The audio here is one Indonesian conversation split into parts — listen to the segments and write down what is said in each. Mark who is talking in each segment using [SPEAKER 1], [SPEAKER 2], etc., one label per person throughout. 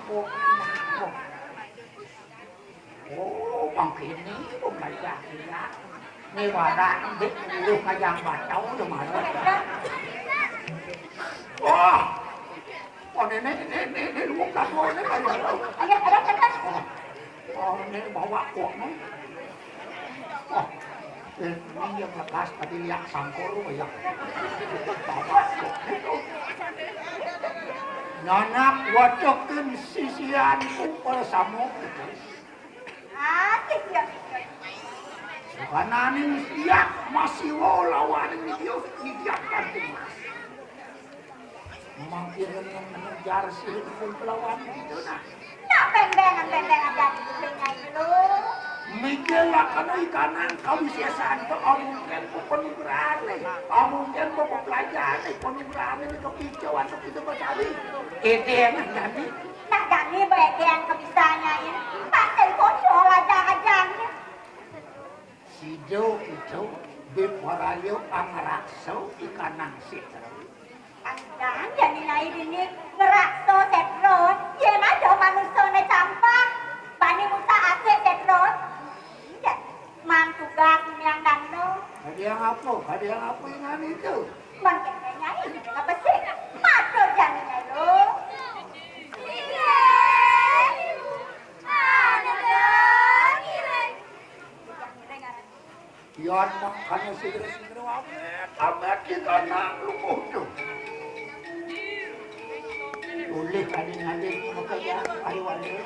[SPEAKER 1] Ồ, bằng kiện ní cũng là già thì giá nghe bà ra không biết luôn cả dân bà cháu cho mà nói còn này muốn đặt ngôi nó bây giờ đâu này bỏ qua cuộc nó ini yang lekas tadi lihat sangkor ya bapak nyanak wacokin sisian kumpul samuk kananin siap masih mau lawan ini dia kan mas mangkirin yang mengejar si kumpul lawan itu nah
[SPEAKER 2] bendengan aja dibulinya itu
[SPEAKER 1] Miguel akan ikanan kau biasaan ke omongkan ke penugrahan omongkan ke pelajaran penugrahan ini kepicauan itu bercari yang jadi
[SPEAKER 2] nah jadi bagian kebisanya ini pasti kocok aja-ajanya
[SPEAKER 1] sido itu biparayo ang rakso ikanang sitra
[SPEAKER 2] Andang jadi naik ini ngerakso setrot ya ada manusia na campah bani musa ase setrot mantu gas yang dano
[SPEAKER 1] ada yang apa ingan itu
[SPEAKER 2] mangkenya ini apa sih matu jadinya lo
[SPEAKER 1] Yan makanya segera amat kita nak lukuh tu boleh kadang-kadang makanya hari-hari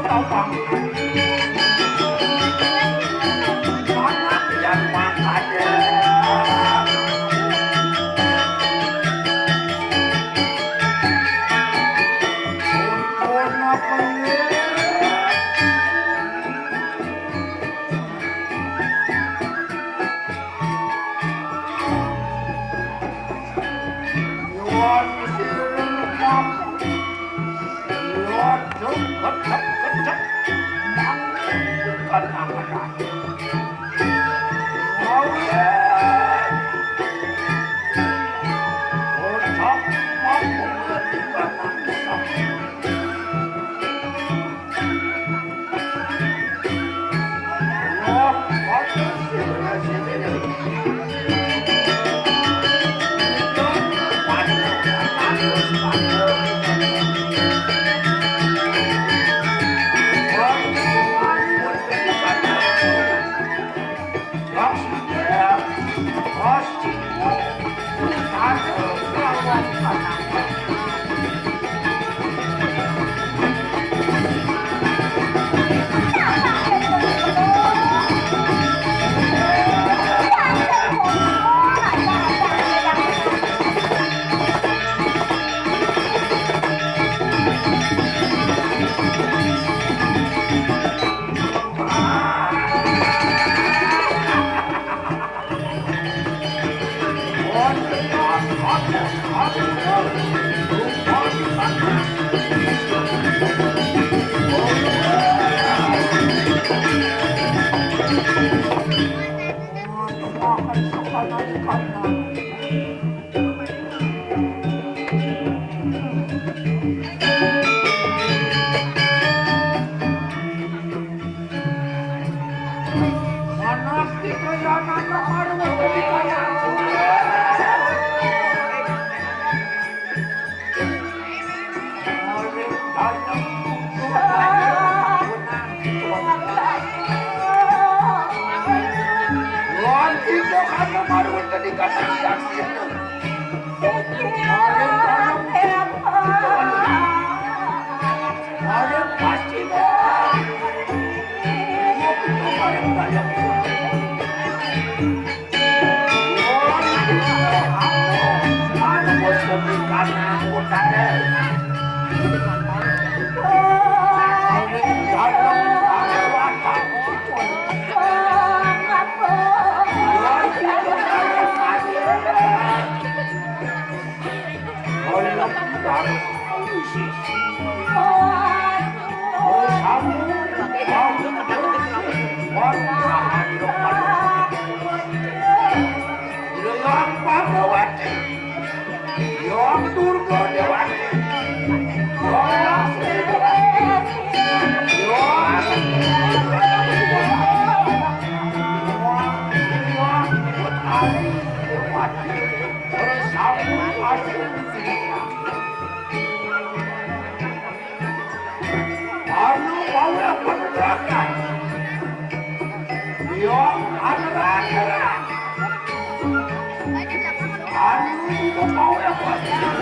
[SPEAKER 1] abang anak yang makanya Anu mau apa?